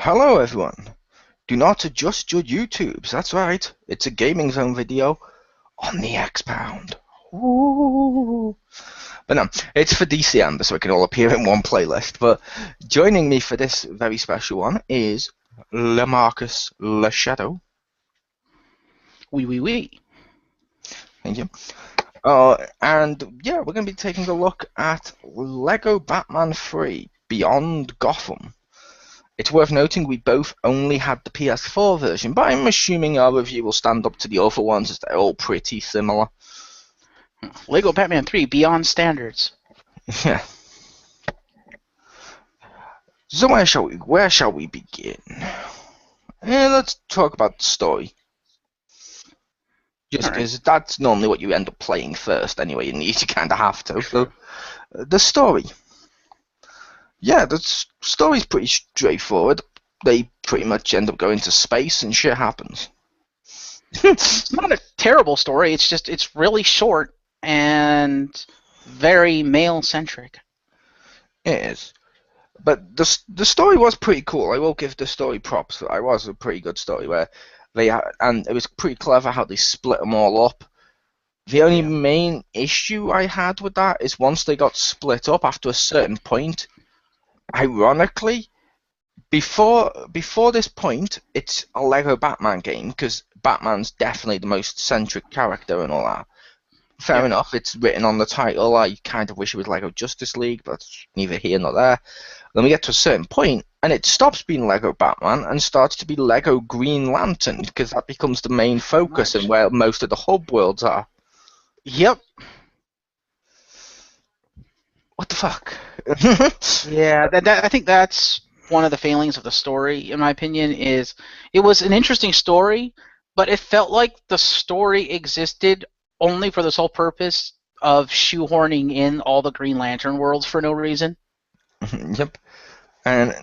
Hello everyone. Do not adjust your YouTubes. That's right. It's a gaming zone video on the X-Pound. Ooh. But no, it's for DCember, so it can all appear in one playlist. But joining me for this very special one is LaMarcus LaShadow. Oui. Thank you. And yeah, we're going to be taking a look at Lego Batman 3 Beyond Gotham. It's worth noting we both only had the PS4 version, but I'm assuming our review will stand up to the other ones as they're all pretty similar. Lego Batman 3 Beyond Standards. Yeah. So where shall we begin? Let's talk about the story. Just because that's normally what you end up playing first anyway, and you kind of have to. So, the story. Yeah, the story's pretty straightforward. They pretty much end up going to space and shit happens. It's not a terrible story, it's really short and very male-centric. It is. But the story was pretty cool. I will give the story props. It was a pretty good story where and it was pretty clever how they split them all up. The only main issue I had with that is once they got split up after a certain point, ironically, before this point, it's a Lego Batman game because Batman's definitely the most centric character and all that. Fair enough, it's written on the title. I kind of wish it was Lego Justice League, but neither here nor there. Then we get to a certain point, and it stops being Lego Batman and starts to be Lego Green Lantern, because that becomes the main focus and where most of the hub worlds are. Yep. What the fuck? Yeah, I think that's one of the failings of the story, in my opinion, is it was an interesting story, but it felt like the story existed only for the sole purpose of shoehorning in all the Green Lantern worlds for no reason. Yep. And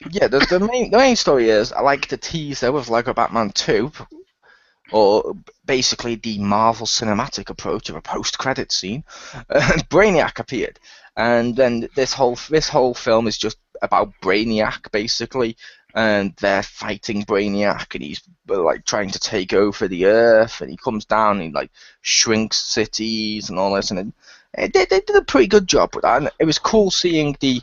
yeah, the main story is I like to tease there with Lego Batman 2, or basically the Marvel cinematic approach of a post-credit scene. Brainiac appeared, and then this whole film is just about Brainiac basically, and they're fighting Brainiac, and he's like trying to take over the Earth, and he comes down and he like shrinks cities and all this, and they did a pretty good job with that. And it was cool seeing the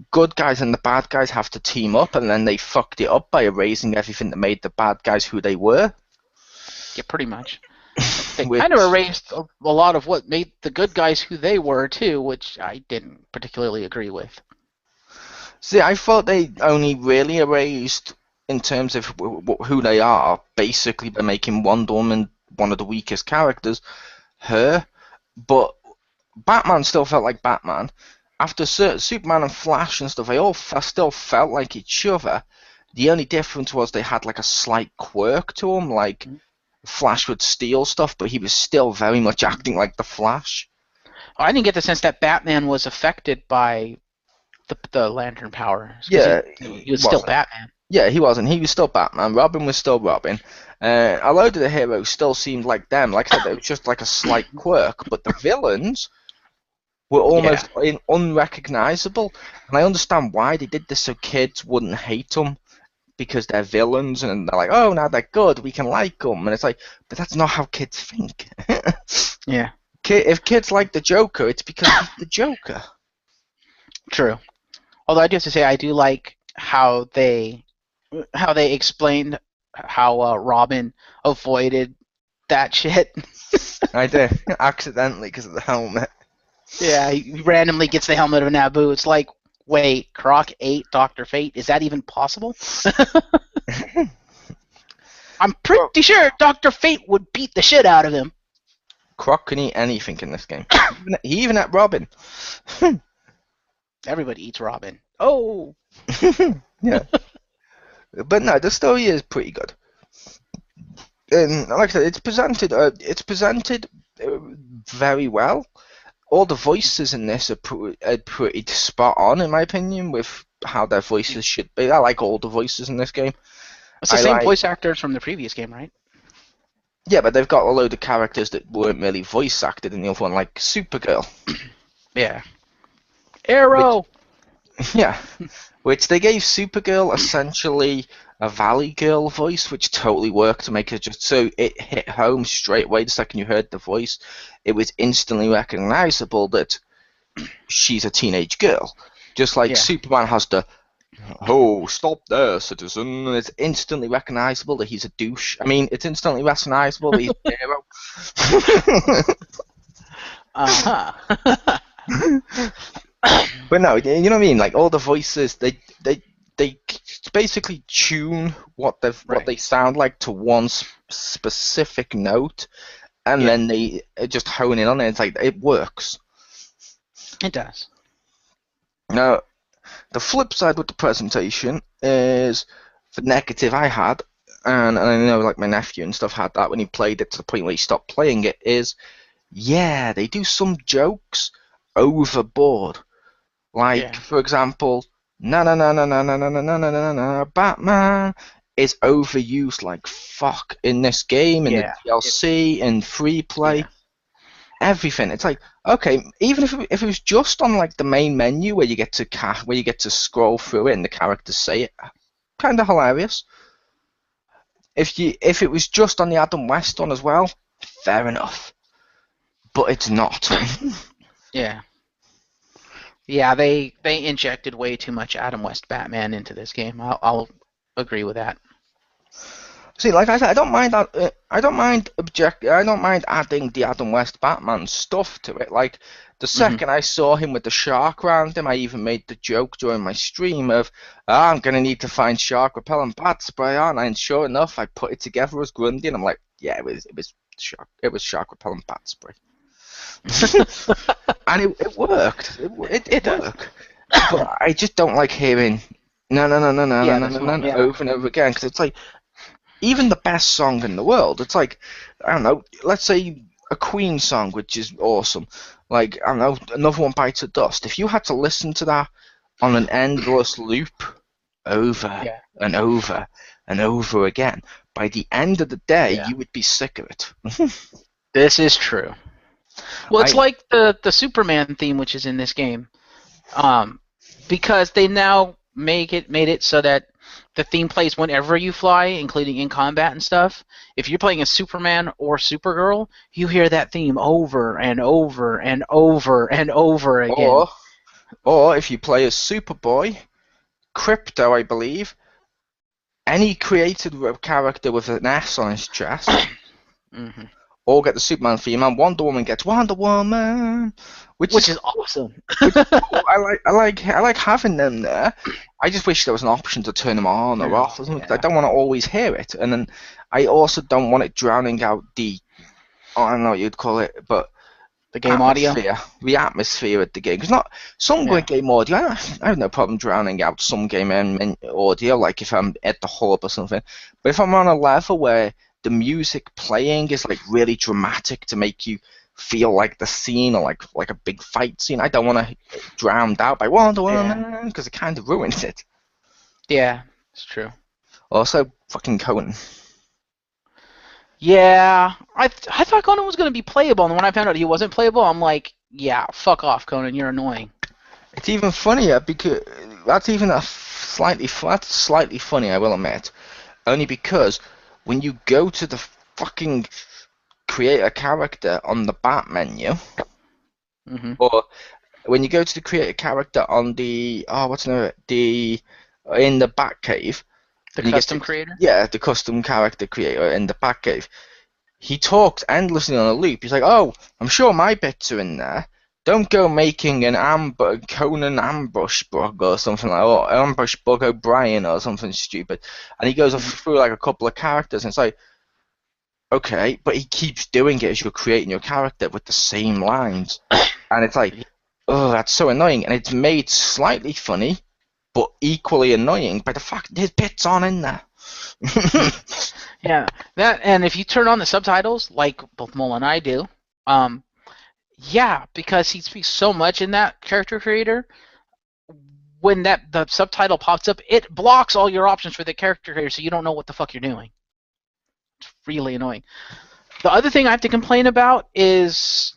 good guys and the bad guys have to team up, and then they fucked it up by erasing everything that made the bad guys who they were. Yeah, pretty much. They kind of erased a lot of what made the good guys who they were, too, which I didn't particularly agree with. See, I thought they only really erased, in terms of who they are, basically by making Wonder Woman one of the weakest characters, her. But Batman still felt like Batman. After Superman and Flash and stuff, they all still felt like each other. The only difference was they had like a slight quirk to them, like Flash would steal stuff, but he was still very much acting like the Flash. I didn't get the sense that Batman was affected by the Lantern power. Yeah, he was still Batman. Yeah, he wasn't. He was still Batman. Robin was still Robin. A load of the heroes still seemed like them. Like I said, it was just like a slight quirk. But the villains were almost unrecognizable. And I understand why they did this, so kids wouldn't hate them, because they're villains and they're like, oh, now they're good, we can like them. And it's like, but that's not how kids think. Yeah. If kids like the Joker, it's because he's the Joker. True. Although I do have to say, I do like how they explained how Robin avoided that shit. I did, accidentally, because of the helmet. Yeah, he randomly gets the helmet of Naboo. It's like, wait, Croc ate Dr. Fate? Is that even possible? I'm pretty sure Dr. Fate would beat the shit out of him. Croc can eat anything in this game. He even ate Robin. Everybody eats Robin. Oh! Yeah. But no, the story is pretty good. And like I said, it's presented very well. All the voices in this are pretty spot on, in my opinion, with how their voices should be. I like all the voices in this game. It's the same voice actors from the previous game, right? Yeah, but they've got a load of characters that weren't really voice acted in the other one, like Supergirl. Yeah. Arrow! Yeah, which they gave Supergirl essentially a Valley Girl voice, which totally worked to make it just so it hit home straight away. The second you heard the voice, it was instantly recognizable that she's a teenage girl. Just like Yeah. Superman has the "Oh, stop there, citizen," and it's instantly recognizable that he's a douche. I mean, it's instantly recognizable that he's a hero. Uh-huh. But no, you know what I mean? Like all the voices, they basically tune what Right. they sound like to one specific note, and Yeah, then they just hone in on it. It's like it works. it does. Now, the flip side with the presentation is the negative I had, and I know like my nephew and stuff had that when he played it to the point where he stopped playing it. Is yeah, they do some jokes overboard. Like, Yeah. for example, na na na na na na na na na na na na Batman is overused like fuck in this game, in the Yeah. DLC, in free play, Yeah. everything. It's like, okay, even if it was just on like the main menu where you get to scroll through it and the characters say it, kind of hilarious. If it was just on the Adam West one as well, fair enough, but it's not. Yeah. Yeah, they injected way too much Adam West Batman into this game. I'll agree with that. See, like I said, I don't mind that. I don't mind adding the Adam West Batman stuff to it. Like the Hmm. second I saw him with the shark around him, I even made the joke during my stream of, I'm gonna need to find shark repellent bat spray, aren't I? And sure enough, I put it together as Grundy, and I'm like, yeah, it was shark repellent bat spray, and it worked. It It does. worked. But I just don't like hearing no no no no no no Yeah, no the no no song. no Yeah. over and over again because it's like even the best song in the world. It's like, I don't know, let's say a Queen song, which is awesome. Like, I don't know, Another One Bites the Dust. If you had to listen to that on an endless loop over Yeah. and over and over again, by the end of the day, Yeah. you would be sick of it. This is true. Well, it's I like the Superman theme, which is in this game, um, because they now made it so that the theme plays whenever you fly, including in combat and stuff. If you're playing as Superman or Supergirl, you hear that theme over and over and over and over again. or or if you play as Superboy, Crypto, I believe, any created character with an S on his chest Hmm. all get the Superman theme, and Wonder Woman gets Wonder Woman, which Which is is awesome. which is cool. I like having them there. I just wish there was an option to turn them on or off or something. I Yeah. don't want to always hear it, and then I also don't want it drowning out the I don't know what you'd call it, but The game audio. the atmosphere of the game. Because not some Yeah. game audio, I have no problem drowning out some game audio, like if I'm at the hub or something. But if I'm on a level where the music playing is like really dramatic to make you feel like the scene or like a big fight scene, I don't want to drowned out by Wonder Yeah. Woman because it kind of ruins it. Yeah. It's true. Also, fucking Conan. Yeah, I thought Conan was gonna be playable, and when I found out he wasn't playable, I'm like, yeah, fuck off, Conan, you're annoying. It's even funnier because that's slightly funny, I will admit. Only because when you go to the fucking create a character on the bat menu, Hmm. or when you go to the create a character on the what's the in the Batcave, The and you get custom to creator. the custom character creator in the Batcave, he talks endlessly on a loop. He's like, "Oh, I'm sure my bits are in there. Don't go making an Conan ambush bug or something like, or ambush bug O'Brien or something stupid." And he goes Hmm. through like a couple of characters, and it's like, okay, but he keeps doing it as you're creating your character with the same lines, and it's like, oh, that's so annoying. And it's made slightly funny, but equally annoying by the fact that his bits aren't in there. Yeah, that, and if you turn on the subtitles, like both Mole and I do, um, yeah, because he speaks so much in that character creator, when the subtitle pops up, it blocks all your options for the character creator, so you don't know what the fuck you're doing. It's really annoying. The other thing I have to complain about is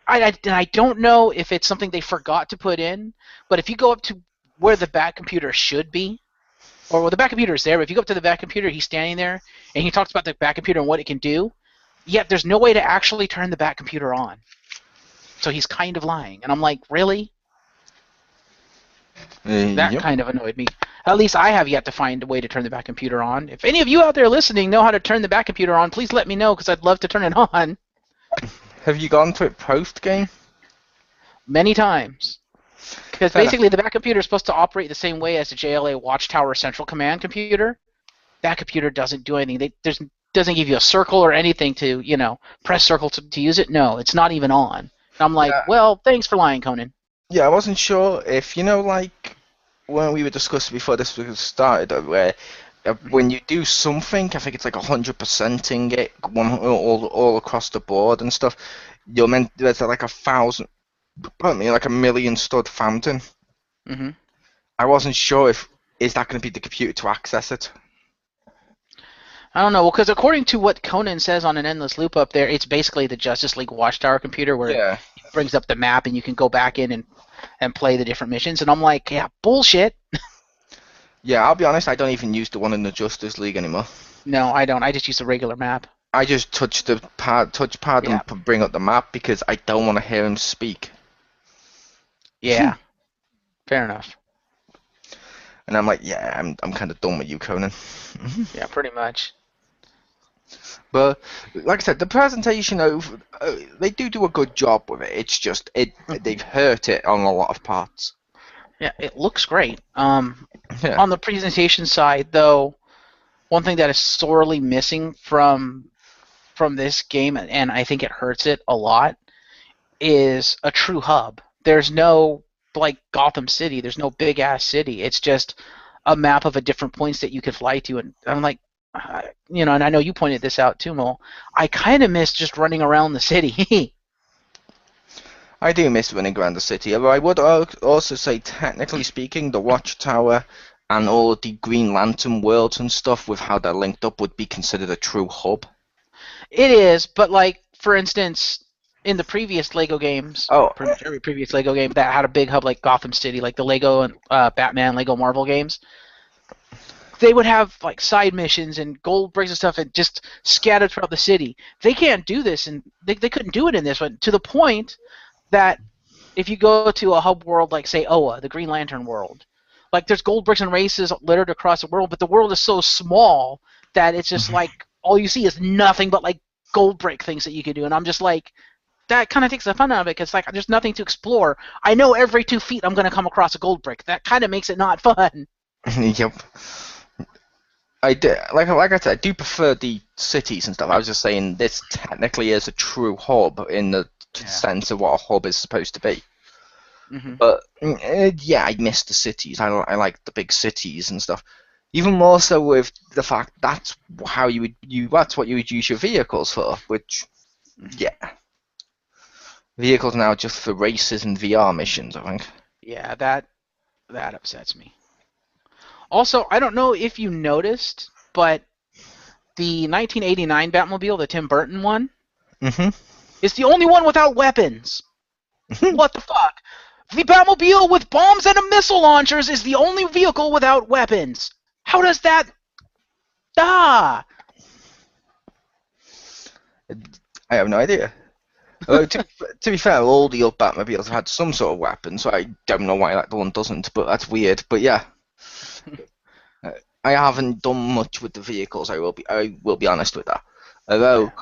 I don't know if it's something they forgot to put in, but if you go up to where the Bat computer should be. Or well, the Bat computer is there, but if you go up to the Bat computer, he's standing there, and he talks about the Bat computer and what it can do, yet there's no way to actually turn the Bat computer on. So he's kind of lying. And I'm like, really? That Yep. kind of annoyed me. At least I have yet to find a way to turn the Bat computer on. If any of you out there listening know how to turn the Bat computer on, please let me know, because I'd love to turn it on. Have you gone to it post-game? Many times. Because Fair basically the Bat computer is supposed to operate the same way as the JLA Watchtower Central Command computer. That computer doesn't do anything. Doesn't give you a circle or anything to, press circle to use it. No, it's not even on. And I'm like, Yeah. well, thanks for lying, Conan. Yeah, I wasn't sure if, like, when we were discussing before this was started, where when you do something, I think it's like 100%ing it all across the board and stuff, you're meant, there's like 1,000, pardon me, like 1,000,000 stud fountain. Mm-hmm. I wasn't sure is that going to be the computer to access it? I don't know. Well, because according to what Conan says on an endless loop up there, it's basically the Justice League Watchtower computer where Yeah. it brings up the map and you can go back in and play the different missions. And I'm like, yeah, bullshit. Yeah, I'll be honest, I don't even use the one in the Justice League anymore. No, I don't. I just use the regular map. I just touch the touchpad Yeah. and bring up the map because I don't want to hear him speak. Yeah. Fair enough. And I'm like, yeah, I'm kind of done with you, Conan. Yeah, pretty much. But like I said, the presentation they do a good job with it. It's just they've hurt it on a lot of parts. Yeah, it looks great. Yeah. On the presentation side, though, one thing that is sorely missing from this game, and I think it hurts it a lot, is a true hub. There's no, like Gotham City, there's no big-ass city. It's just a map of different points that you could fly to, and I'm like, and I know you pointed this out too, Mo. I kind of miss just running around the city. I do miss running around the city, although I would also say, technically speaking, the Watchtower and all of the Green Lantern worlds and stuff with how they're linked up would be considered a true hub. It is, but like, for instance, in the previous Lego games, every previous Lego game that had a big hub like Gotham City, like the Lego and Batman, Lego Marvel games, they would have like side missions and gold bricks and stuff and just scattered throughout the city. They can't do this, and they couldn't do it in this one, to the point that if you go to a hub world like, say, Oa, the Green Lantern world, like there's gold bricks and races littered across the world, but the world is so small that it's just like all you see is nothing but like gold brick things that you can do, and I'm just like, that kind of takes the fun out of it because like there's nothing to explore. I know every 2 feet I'm going to come across a gold brick. That kind of makes it not fun. Yep. I do, like I said, I do prefer the cities and stuff. I was just saying this technically is a true hub in the sense of what a hub is supposed to be. Mm-hmm. But yeah, I miss the cities. I like the big cities and stuff. Even more so with the fact that's how that's what you would use your vehicles for. Which, yeah, vehicles now just for races and VR missions, I think. Yeah, that upsets me. Also, I don't know if you noticed, but the 1989 Batmobile, the Tim Burton one, is the only one without weapons. What the fuck? The Batmobile with bombs and missile launchers is the only vehicle without weapons. How does that... Ah! I have no idea. To be fair, all the other Batmobiles have had some sort of weapon, so I don't know why that one doesn't, but that's weird. But yeah. I haven't done much with the vehicles, I will be honest with that. Although,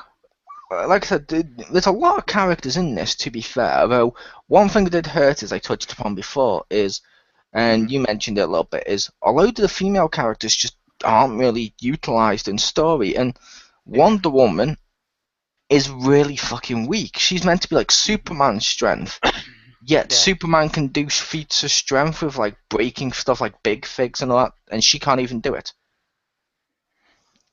like I said, there's a lot of characters in this, to be fair. Although, one thing that did hurt, as I touched upon before, is, and you mentioned it a little bit, is a load of the female characters just aren't really utilised in story, and Wonder Woman is really fucking weak. She's meant to be like Superman's strength, yet Superman can do feats of strength with like breaking stuff like big figs and all that, and she can't even do it.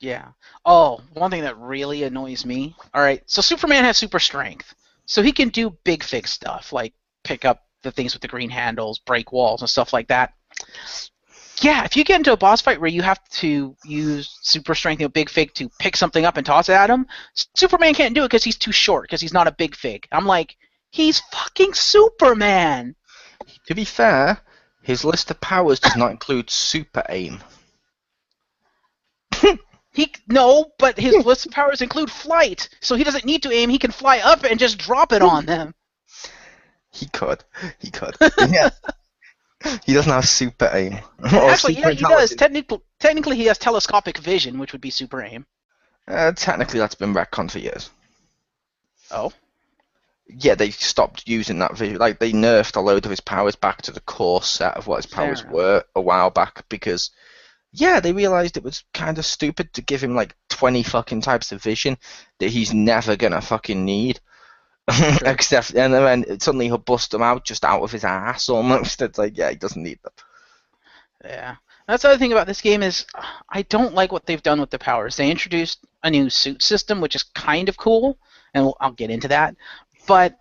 Yeah. Oh, one thing that really annoys me. Alright, so Superman has super strength. So he can do big fig stuff, like pick up the things with the green handles, break walls, and stuff like that. Yeah, if you get into a boss fight where you have to use super strength and a big fig to pick something up and toss it at him, Superman can't do it because he's too short, because he's not a big fig. I'm like, he's fucking Superman! To be fair, His list of powers does not include super aim. No, but his list of powers include flight, so he doesn't need to aim. He can fly up and just drop it on them. He could. Yeah. He doesn't have super aim. Or Actually, super yeah, he does. intelligence. Technically, he has telescopic vision, which would be super aim. Technically, that's been retconned for years. Oh. Yeah, they stopped using that vision. Like, they nerfed a load of his powers back to the core set of what his powers were a while back because, yeah, they realized it was kind of stupid to give him, like, 20 fucking types of vision that he's never gonna fucking need. Except, and then suddenly he'll bust them out just out of his ass almost. It's like, yeah, he doesn't need them. Yeah. That's the other thing about this game is I don't like what they've done with the powers. They introduced a new suit system, which is kind of cool, and I'll get into that. But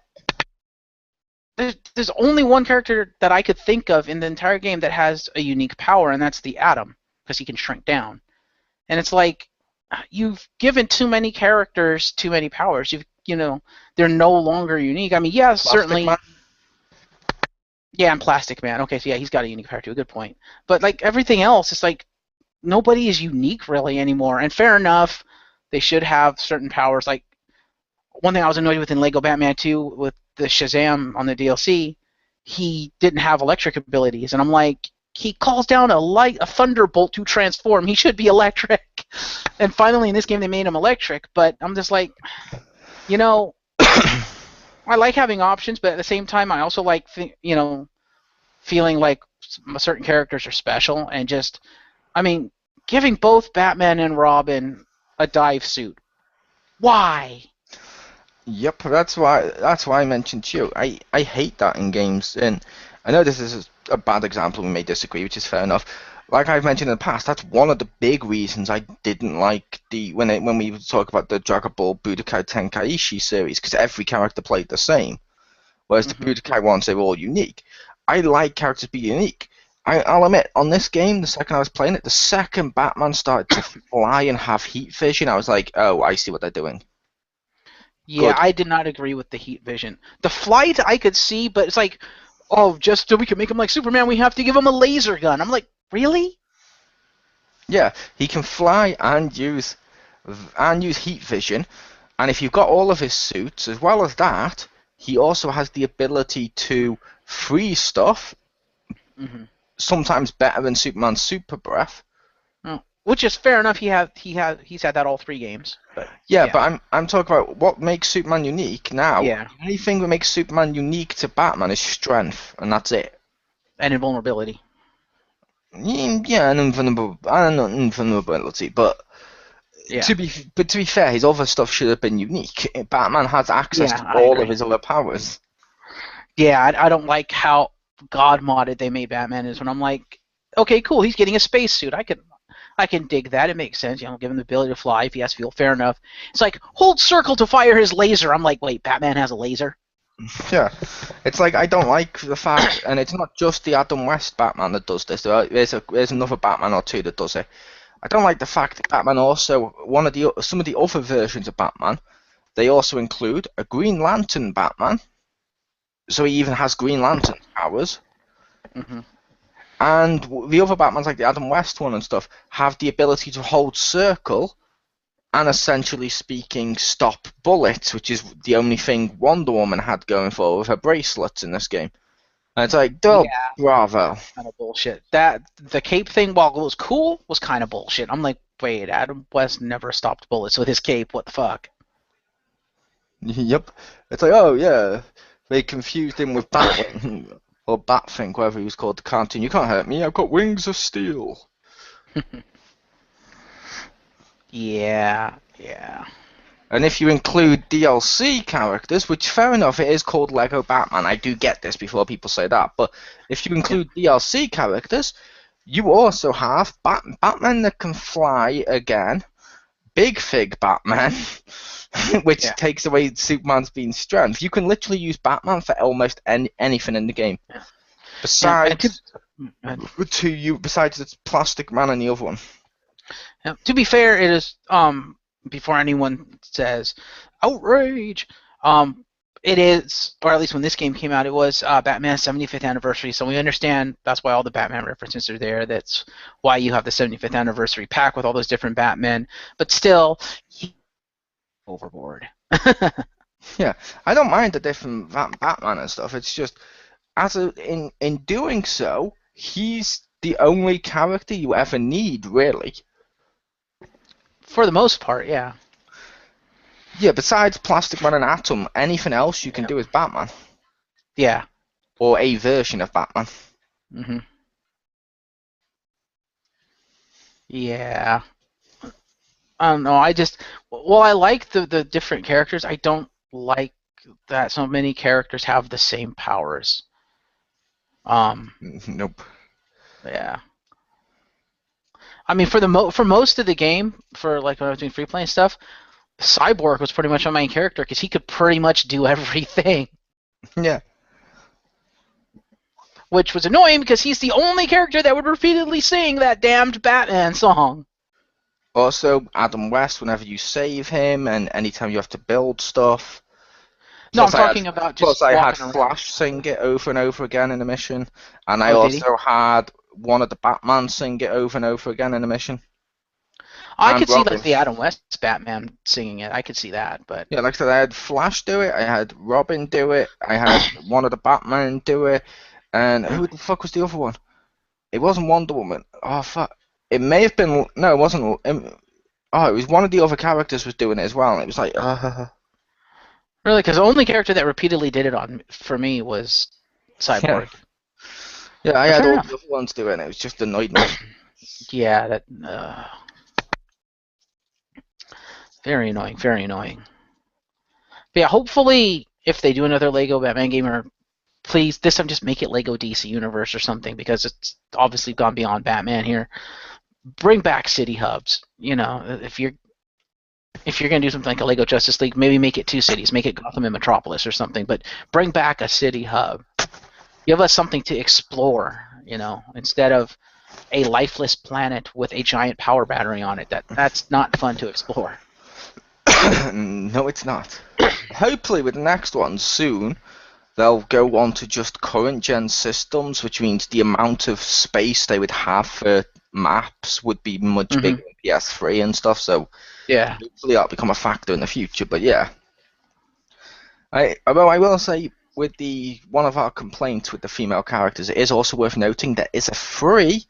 there's only one character that I could think of in the entire game that has a unique power, and that's the Atom, because he can shrink down. And it's like, you've given too many characters too many powers. They're no longer unique. I mean, yeah, Plastic certainly. Man. Yeah, and Plastic Man. Okay, so yeah, he's got a unique power too. Good point. But like everything else, it's like nobody is unique really anymore. And fair enough, they should have certain powers. Like one thing I was annoyed with in Lego Batman 2 with the Shazam on the DLC, he didn't have electric abilities, and I'm like, he calls down a thunderbolt to transform. He should be electric. And finally in this game they made him electric, but I'm just like, I like having options, but at the same time I also like feeling like certain characters are special, and just, I mean, giving both Batman and Robin a dive suit. Why? Yep, that's why I mentioned to you. I hate that in games, and I know this is a bad example. We may disagree, which is fair enough. Like I've mentioned in the past, that's one of the big reasons I didn't like when we talk about the Dragon Ball Budokai Tenkaichi series, because every character played the same, whereas the Budokai ones, they were all unique. I like characters being unique. I'll admit, on this game, the second I was playing it, the second Batman started to fly and have heat vision, I was like, oh, I see what they're doing. Yeah, Good. I did not agree with the heat vision. The flight I could see, but it's like, oh, just so we can make him like Superman, we have to give him a laser gun. I'm like, really? Yeah, he can fly and use heat vision, and if you've got all of his suits, as well as that, he also has the ability to freeze stuff, sometimes better than Superman's super breath. Which is fair enough. He's had that all 3 games. But yeah, but I'm talking about what makes Superman unique now. Yeah. The only thing that makes Superman unique to Batman is strength, and that's it. And invulnerability. Yeah, and invulnerability, but yeah. to be fair, his other stuff should have been unique. Batman has access to all of his other powers. Yeah, I don't like how God modded they made Batman is when I'm like, okay, cool, he's getting a spacesuit. I can dig that. It makes sense. Give him the ability to fly if he has fuel. Fair enough. It's like, hold circle to fire his laser. I'm like, wait, Batman has a laser? Yeah. It's like, I don't like the fact, and it's not just the Adam West Batman that does this. There's another Batman or two that does it. I don't like the fact that Batman also, some of the other versions of Batman, they also include a Green Lantern Batman. So he even has Green Lantern powers. And the other Batmans, like the Adam West one and stuff, have the ability to hold circle and, essentially speaking, stop bullets, which is the only thing Wonder Woman had going for her with her bracelets in this game. And it's like, bravo. Kind of bullshit. The cape thing, while it was cool, was kind of bullshit. I'm like, wait, Adam West never stopped bullets with his cape. What the fuck? Yep. It's like, oh yeah, they confused him with Batwing. Or Batfink, whatever he was called, the cartoon. You can't hurt me, I've got wings of steel. Yeah. And if you include DLC characters, which fair enough, it is called Lego Batman, I do get this before people say that, but if you include DLC characters, you also have Batman that can fly again, Big Fig Batman, which takes away Superman's being strength. You can literally use Batman for almost anything in the game. Besides its Plastic Man and the other one. To be fair, it is before anyone says outrage. It is, or at least when this game came out, it was Batman's 75th anniversary. So we understand that's why all the Batman references are there. That's why you have the 75th anniversary pack with all those different Batmen. But still, overboard. Yeah, I don't mind the different Batman and stuff. It's just in doing so, he's the only character you ever need, really. For the most part, yeah. Yeah, besides Plastic Man and Atom, anything else you can do is Batman. Yeah. Or a version of Batman. Mm-hmm. Yeah. I don't know. I like the different characters. I don't like that so many characters have the same powers. Nope. Yeah. I mean, for most of the game, for like when I was doing free playing stuff, Cyborg was pretty much my main character because he could pretty much do everything. Yeah. Which was annoying because he's the only character that would repeatedly sing that damned Batman song. Also, Adam West, whenever you save him, and anytime you have to build stuff. No, I'm talking about just Plus, I had walking around. Flash sing it over and over again in a mission, and I Oh, did he? also had one of the Batman sing it over and over again in a mission. I And could see Robin. like the Adam West Batman singing it. I could see that, but Yeah, like I said, I had Flash do it, I had Robin do it, I had one of the Batman do it, and who the fuck was the other one? It wasn't Wonder Woman. Oh fuck! It may have been. No, it wasn't. Oh, it was one of the other characters was doing it as well, and it was like, really, because the only character that repeatedly did it for me was Cyborg. Yeah, I had fair all enough. the other ones doing it. It was just annoyed me. Yeah, that very annoying, very annoying. But yeah, hopefully, if they do another Lego Batman game, or please this time just make it Lego DC Universe or something, because it's obviously gone beyond Batman here. Bring back city hubs. You know, if you're gonna do something like a Lego Justice League, maybe make it 2 cities, make it Gotham and Metropolis or something. But bring back a city hub. Give us something to explore. You know, instead of a lifeless planet with a giant power battery on it. That's not fun to explore. No, it's not. Hopefully, with the next one soon, they'll go on to just current gen systems, which means the amount of space they would have for maps would be much bigger than PS3 and stuff. So yeah, hopefully that'll become a factor in the future. But yeah, although I will say with one of our complaints with the female characters, it is also worth noting there is a free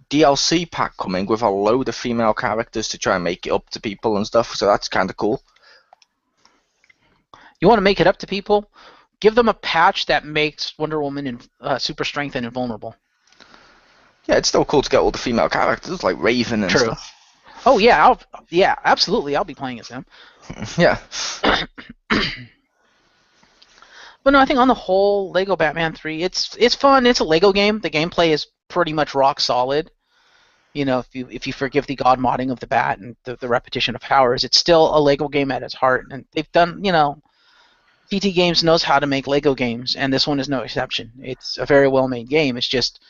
DLC pack coming with a load of female characters to try and make it up to people and stuff. So that's kind of cool. You want to make it up to people? Give them a patch that makes Wonder Woman super strength and invulnerable. Yeah, it's still cool to get all the female characters like Raven and stuff. Oh yeah, absolutely. I'll be playing as him. Yeah. But no, I think on the whole, Lego Batman 3, it's fun. It's a Lego game. The gameplay is pretty much rock solid. You know, if you forgive the god modding of the bat and the repetition of powers, it's still a Lego game at its heart. And they've done, you know, PT Games knows how to make Lego games, and this one is no exception. It's a very well made game. It's just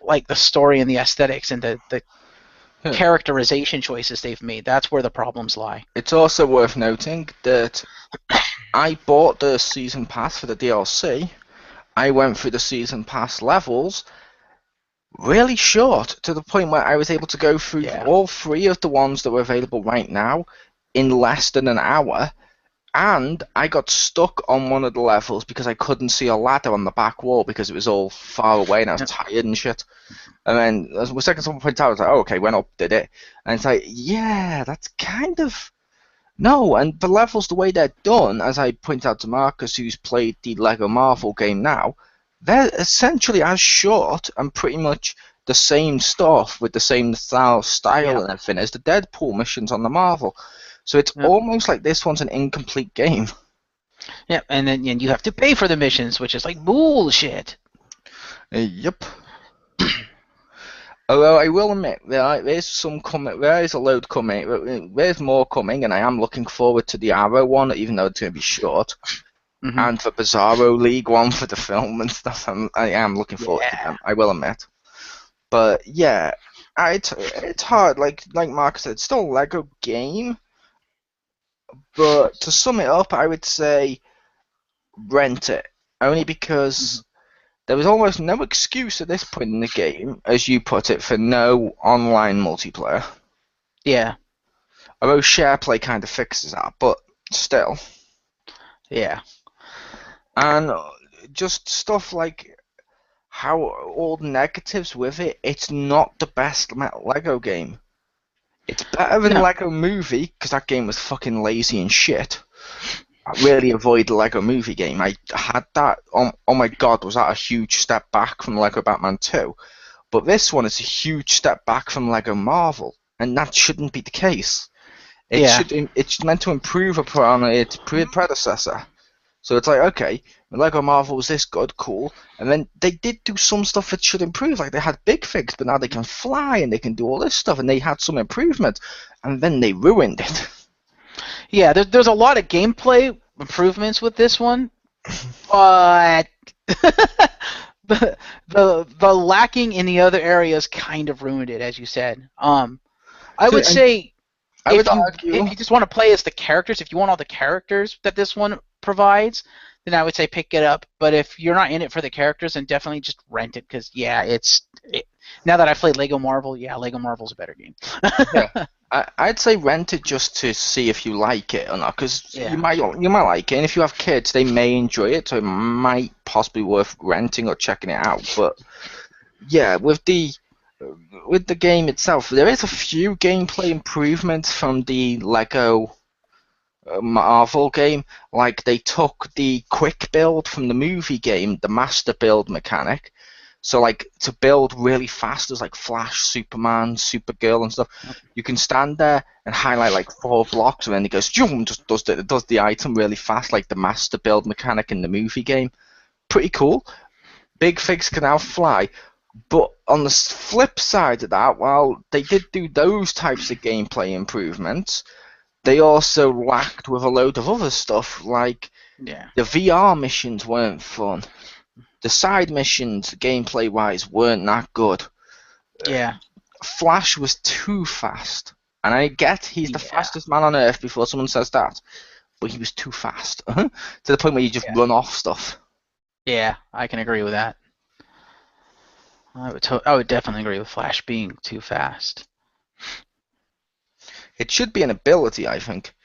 like the story and the aesthetics and the characterization choices they've made. That's where the problems lie. It's also worth noting that I bought the season pass for the DLC. I went through the season pass levels really short, to the point where I was able to go through all 3 of the ones that were available right now in less than an hour. And I got stuck on one of the levels because I couldn't see a ladder on the back wall because it was all far away and I was tired and shit. And then the second someone pointed out, I was like, oh, okay, went up, did it. And it's like, yeah, that's kind of... No, and the levels, the way they're done, as I point out to Marcus, who's played the Lego Marvel game now, they're essentially as short and pretty much the same stuff with the same style and everything as the Deadpool missions on the Marvel. So it's almost like this one's an incomplete game. Yeah, and then you have to pay for the missions, which is like bullshit. Yep. Although I will admit, there's some coming. There is a load coming. There's more coming, and I am looking forward to the Arrow one, even though it's going to be short. And the Bizarro League one for the film and stuff. I am looking forward to them. I will admit. But yeah, it's hard. Like Mark said, it's still a Lego game. But to sum it up, I would say rent it. Only because there was almost no excuse at this point in the game, as you put it, for no online multiplayer. Yeah. Although share play kind of fixes that, but still. Yeah. And just stuff like how all the negatives with it, it's not the best Lego game. It's better than No. Lego Movie, because that game was fucking lazy and shit. I really avoid the Lego Movie game. I had that. Oh my god, was that a huge step back from Lego Batman 2? But this one is a huge step back from Lego Marvel, and that shouldn't be the case. Yeah. It's meant to improve upon its predecessor. So it's like, okay, Lego Marvel was this good, cool, and then they did do some stuff that should improve. Like they had big figs, but now they can fly and they can do all this stuff, and they had some improvement, and then they ruined it. Yeah, there's a lot of gameplay improvements with this one, but the lacking in the other areas kind of ruined it, as you said. I would say I would argue. if you just want to play as the characters, if you want all the characters that this one provides, then I would say pick it up. But if you're not in it for the characters, then definitely just rent it because now that I've played Lego Marvel, yeah, Lego Marvel's a better game. Yeah. I'd say rent it just to see if you like it or not, because Yeah. you might like it, and if you have kids, they may enjoy it, so it might possibly worth renting or checking it out. But yeah, with the game itself, there is a few gameplay improvements from the Lego Marvel game. Like they took the quick build from the movie game, the master build mechanic. So like to build really fast, there's like Flash, Superman, Supergirl, and stuff. You can stand there and highlight like 4 blocks, and then it goes, just does the item really fast, like the master build mechanic in the movie game. Pretty cool. Big figs can now fly. But on the flip side of that, while they did do those types of gameplay improvements, they also lacked with a load of other stuff, like the VR missions weren't fun. The side missions, gameplay-wise, weren't that good. Yeah. Flash was too fast. And I get he's the fastest man on Earth before someone says that, but he was too fast. To the point where you just run off stuff. Yeah, I can agree with that. I would definitely agree with Flash being too fast. It should be an ability, I think.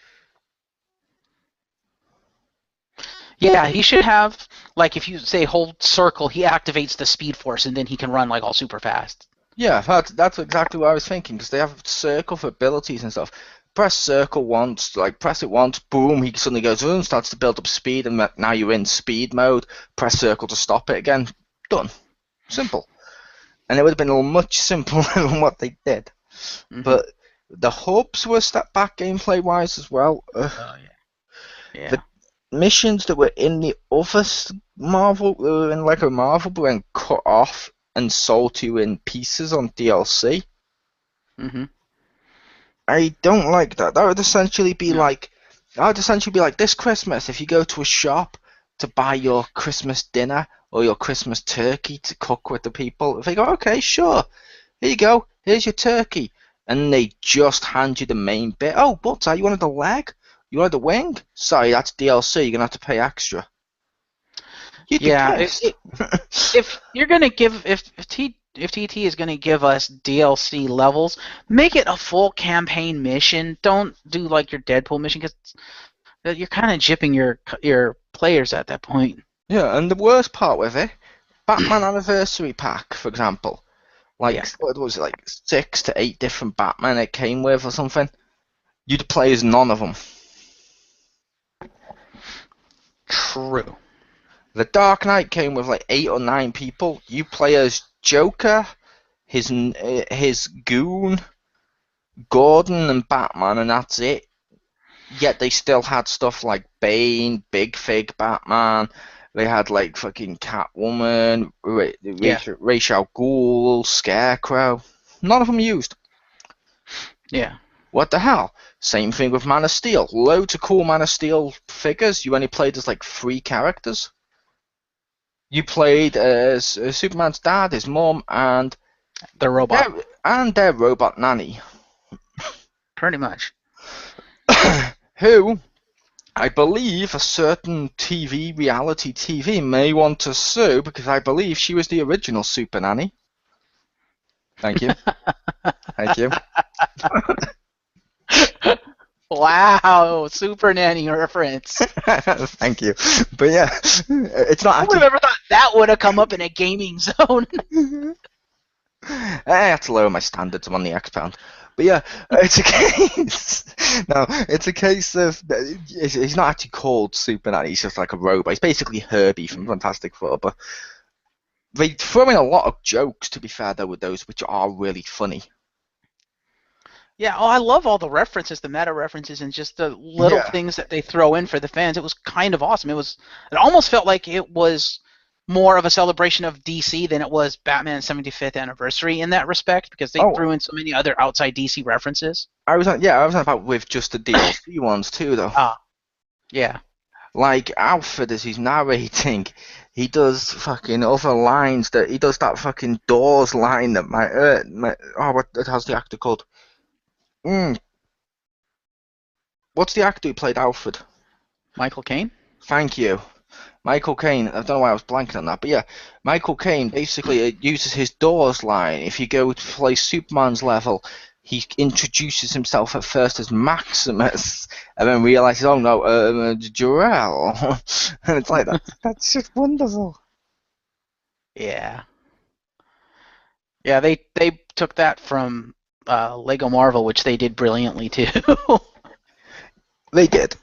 Yeah, he should have, like, if you say hold circle, he activates the Speed Force, and then he can run, like, all super fast. Yeah, that's exactly what I was thinking, because they have circle for abilities and stuff. Press circle once, like, press it once, boom, he suddenly goes, and starts to build up speed, and now you're in speed mode. Press circle to stop it again. Done. Simple. And it would have been much simpler than what they did. Mm-hmm. But the hubs were a step back gameplay-wise as well. Oh, yeah. The missions that were in the other Marvel, in Lego Marvel, but then cut off and sold to you in pieces on DLC. Mm-hmm. I don't like that. That would essentially be like this Christmas, if you go to a shop to buy your Christmas dinner or your Christmas turkey to cook with the people, if they go, okay, sure, here you go, here's your turkey, and they just hand you the main bit. Oh, but you wanted the leg? You wanted the wing? Sorry, that's DLC. You're gonna have to pay extra. If you're gonna give if TT is gonna give us DLC levels, make it a full campaign mission. Don't do like your Deadpool mission, because you're kind of gypping your players at that point. Yeah, and the worst part with it, Batman Anniversary Pack, for example, what was it, like 6 to 8 different Batman it came with or something? You'd play as none of them. True. The Dark Knight came with like 8 or 9 people. You play as Joker, his goon, Gordon, and Batman, and that's it. Yet they still had stuff like Bane, Big Fig Batman. They had like fucking Catwoman, Ra's al Ghul, Scarecrow. None of them used. Yeah. What the hell? Same thing with Man of Steel. Loads of cool Man of Steel figures. You only played as like 3 characters. You played as Superman's dad, his mom, and the robot, and their robot nanny. Pretty much. Who I believe a certain reality TV, may want to sue because I believe she was the original Super Nanny. Thank you. Thank you. Wow, Super Nanny reference. Thank you. But yeah, it's not Who would actually. have ever thought that would have come up in a gaming zone? I had to lower my standards. I'm on the X pound. But yeah, it's a case. No, it's a case of he's not actually called Super Nanny. He's just like a robot. He's basically Herbie from Fantastic Four. But they throw in a lot of jokes. To be fair, though, with those which are really funny. Yeah, I love all the references, the meta references, and just the little Yeah. things that they throw in for the fans. It was kind of awesome. It almost felt like it was more of a celebration of DC than it was Batman's 75th anniversary in that respect, because they Oh, threw in so many other outside DC references. I was on. Yeah, I was on about with just the DLC ones too, though. Ah, yeah. Like Alfred, as he's narrating, he does fucking other lines that he does that fucking Doors line that how's the actor called? Mm, what's the actor who played Alfred? Michael Caine? Thank you. Michael Caine. I don't know why I was blanking on that, but yeah, Michael Caine basically uses his Doors line. If you go to play Superman's level, he introduces himself at first as Maximus, and then realizes, oh no, Jor-El, and it's like that. That's just wonderful. Yeah. Yeah, they took that from Lego Marvel, which they did brilliantly too. They did.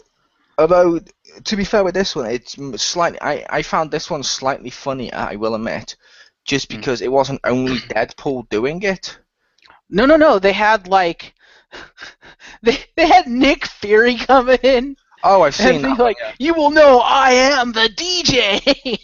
Although, to be fair with this one, it's slightly. I found this one slightly funnier, I will admit, just because it wasn't only Deadpool doing it. No. They had like they had Nick Fury coming in Oh, I've and seen be that one, like, yeah. "You will know I am the DJ."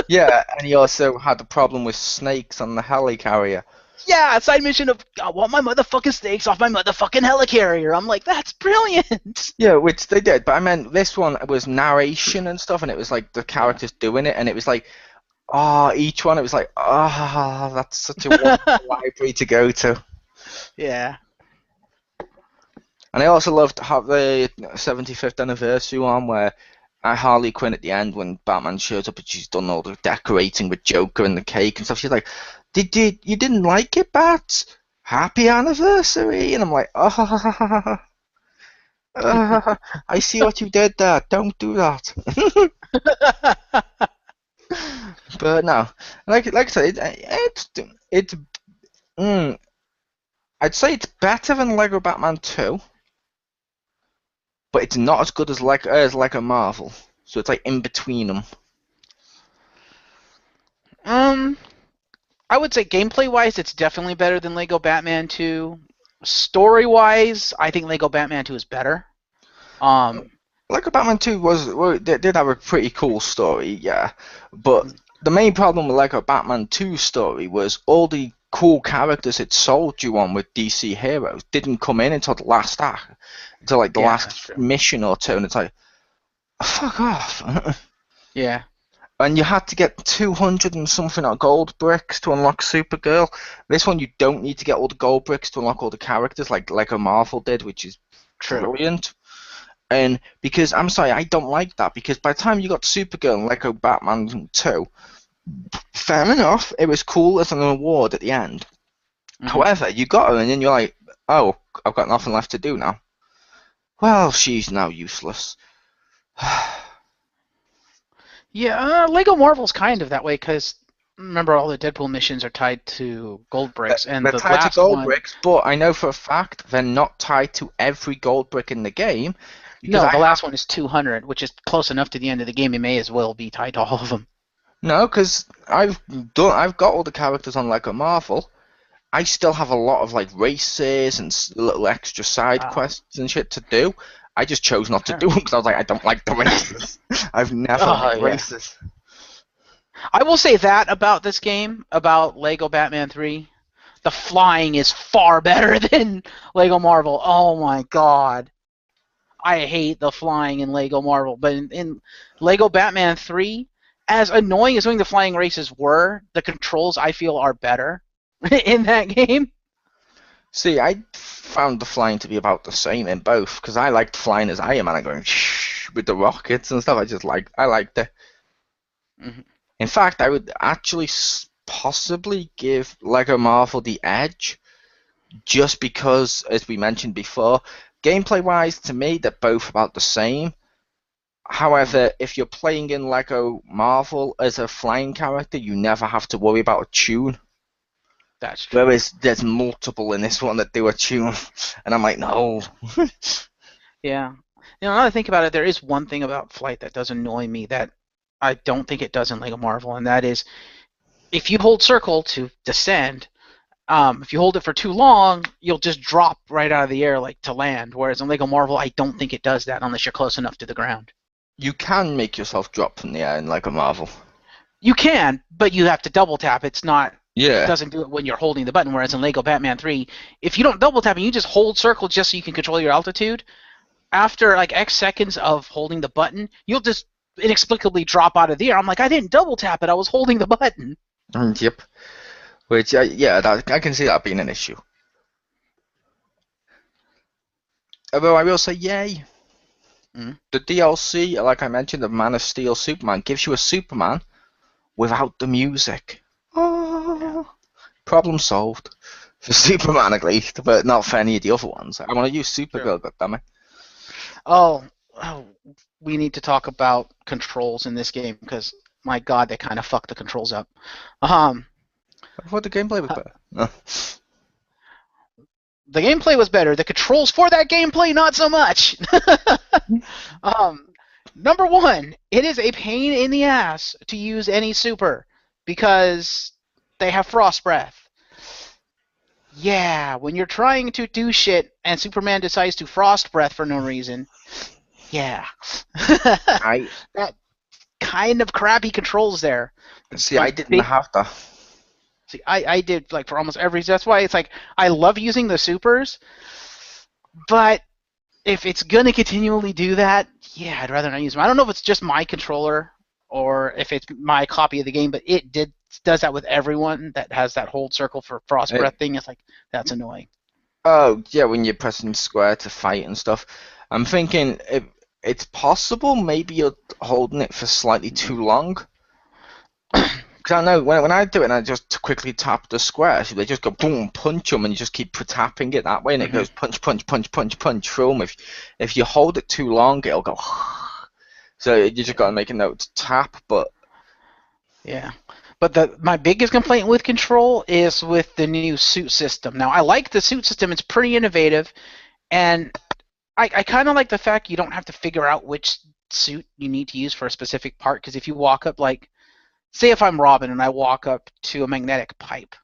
Yeah, and he also had a problem with snakes on the helicarrier. Yeah, side mission of I want my motherfucking snakes off my motherfucking helicarrier. I'm like, that's brilliant. Yeah, which they did, but I meant this one was narration and stuff, and it was like the characters doing it, and it was like, each one, it was like, that's such a wonderful library to go to. Yeah. And I also loved how the 75th anniversary one where Harley Quinn at the end when Batman shows up and she's done all the decorating with Joker and the cake and stuff. She's like, "Did you didn't like it, Bats? Happy anniversary!" And I'm like, I see what you did there. Don't do that." But no, like I said, it's mm, I'd say it's better than Lego Batman 2, but it's not as good as Lego Marvel. So it's like in between them. um, I would say gameplay wise, it's definitely better than Lego Batman 2. Story wise, I think Lego Batman 2 is better. Lego Batman 2 they did have a pretty cool story, yeah. But the main problem with Lego Batman 2 story was all the cool characters it sold you on with DC Heroes didn't come in until the last act, until like the Yeah, that's last true. mission or two, and it's like, fuck off. Yeah. And you had to get 200 and something gold bricks to unlock Supergirl. This one, you don't need to get all the gold bricks to unlock all the characters like Lego Marvel did, which is True. brilliant. And because, I'm sorry, I don't like that, because by the time you got Supergirl and Lego Batman 2, fair enough, it was cool as an award at the end. Mm-hmm. However, you got her and then you're like, oh, I've got nothing left to do now. Well, she's now useless. Yeah, Lego Marvel's kind of that way because remember all the Deadpool missions are tied to gold bricks, and They're the tied to last gold one. bricks, but I know for a fact they're not tied to every gold brick in the game. Because No, the last one is 200, which is close enough to the end of the game. It may as well be tied to all of them. No, because I've got all the characters on Lego Marvel. I still have a lot of like races and little extra side quests and shit to do. I just chose not to do them because I was like, I don't like the races. I've never liked races. I will say that about this game, about Lego Batman 3. The flying is far better than Lego Marvel. Oh my god. I hate the flying in Lego Marvel. But in Lego Batman 3, as annoying as doing the flying races were, the controls I feel are better in that game. See, I found the flying to be about the same in both because I liked flying as Iron Man and going shh. with the rockets and stuff. I liked it. Mhm. In fact, I would actually possibly give Lego Marvel the edge, just because, as we mentioned before, gameplay-wise, to me, they're both about the same. However, if you're playing in Lego Marvel as a flying character, you never have to worry about a tune. That's true. Whereas there's multiple in this one that do a tune, and I'm like, no. Yeah. Now that I think about it, there is one thing about flight that does annoy me that I don't think it does in Lego Marvel, and that is if you hold circle to descend, if you hold it for too long, you'll just drop right out of the air like to land. Whereas in Lego Marvel, I don't think it does that unless you're close enough to the ground. You can make yourself drop from the air in Lego Marvel. You can, but you have to double tap. It's not. It Yeah. doesn't do it when you're holding the button. Whereas in Lego Batman 3, if you don't double tap and you just hold circle just so you can control your altitude, after like X seconds of holding the button, you'll just inexplicably drop out of the air. I'm like, I didn't double tap it. I was holding the button. Yep. Which, yeah, I can see that being an issue. Although I will say, yay. The DLC, like I mentioned, of Man of Steel Superman, gives you a Superman without the music. Oh, problem solved. For Superman, at least, but not for any of the other ones. I want to use Supergirl, goddammit. Oh, we need to talk about controls in this game because, my God, they kind of fucked the controls up. I thought the gameplay was better. The gameplay was better. The controls for that gameplay, not so much. Number one, it is a pain in the ass to use any super because they have frost breath. Yeah, when you're trying to do shit and Superman decides to frost breath for no reason, yeah. That kind of crappy controls there. See, I didn't have that. See, I did like for almost every. That's why it's like I love using the supers, but if it's gonna continually do that, yeah, I'd rather not use them. I don't know if it's just my controller or if it's my copy of the game, but it does that with everyone that has that hold circle for frost breath thing. It's like that's annoying. Oh yeah, when you're pressing square to fight and stuff. I'm thinking if it's possible, maybe you're holding it for slightly too long. Because I know when I do it and I just quickly tap the square, so they just go boom, punch them, and you just keep tapping it that way, and it goes punch, punch, punch, punch, punch through them. If you hold it too long, it'll go. So you just got to make a note to tap, but. Yeah. But my biggest complaint with Control is with the new suit system. Now, I like the suit system. It's pretty innovative, and I kind of like the fact you don't have to figure out which suit you need to use for a specific part, because if you walk up, like, say if I'm Robin and I walk up to a magnetic pipe,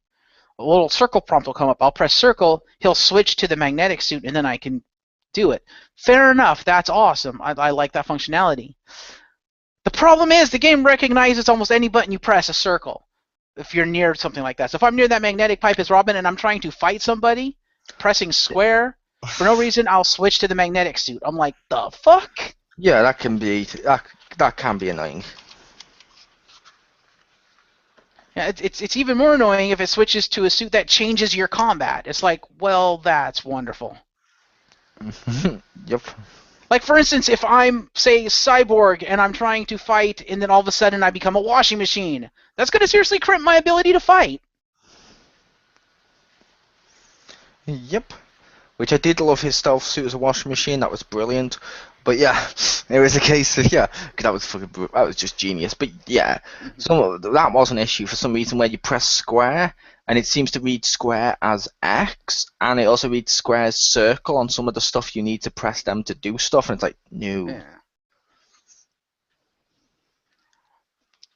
a little circle prompt will come up. I'll press circle, he'll switch to the magnetic suit, and then I can do it. Fair enough, that's awesome. I like that functionality. The problem is the game recognizes almost any button you press a circle if you're near something like that. So if I'm near that magnetic pipe as Robin and I'm trying to fight somebody, pressing square, for no reason, I'll switch to the magnetic suit. I'm like, the fuck? Yeah, that can be annoying. Yeah, it's even more annoying if it switches to a suit that changes your combat. It's like, well, that's wonderful. Yep. Like, for instance, if I'm, say, Cyborg and I'm trying to fight and then all of a sudden I become a washing machine, that's going to seriously crimp my ability to fight. Yep. Which I did love his stealth suit as a washing machine. That was brilliant. But yeah, it was a case of that was just genius. But yeah, that was an issue for some reason where you press square and it seems to read square as X, and it also reads square as circle on some of the stuff you need to press them to do stuff, and it's like no.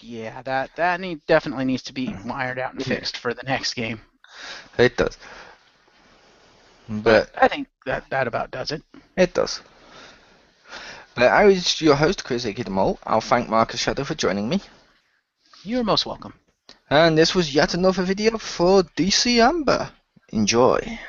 Yeah, that definitely needs to be ironed out and fixed for the next game. It does. But I think that about does it. It does. But I was your host, Chris Mole. I'll thank Marcus Shadow for joining me. You're most welcome. And this was yet another video for DCember. Enjoy.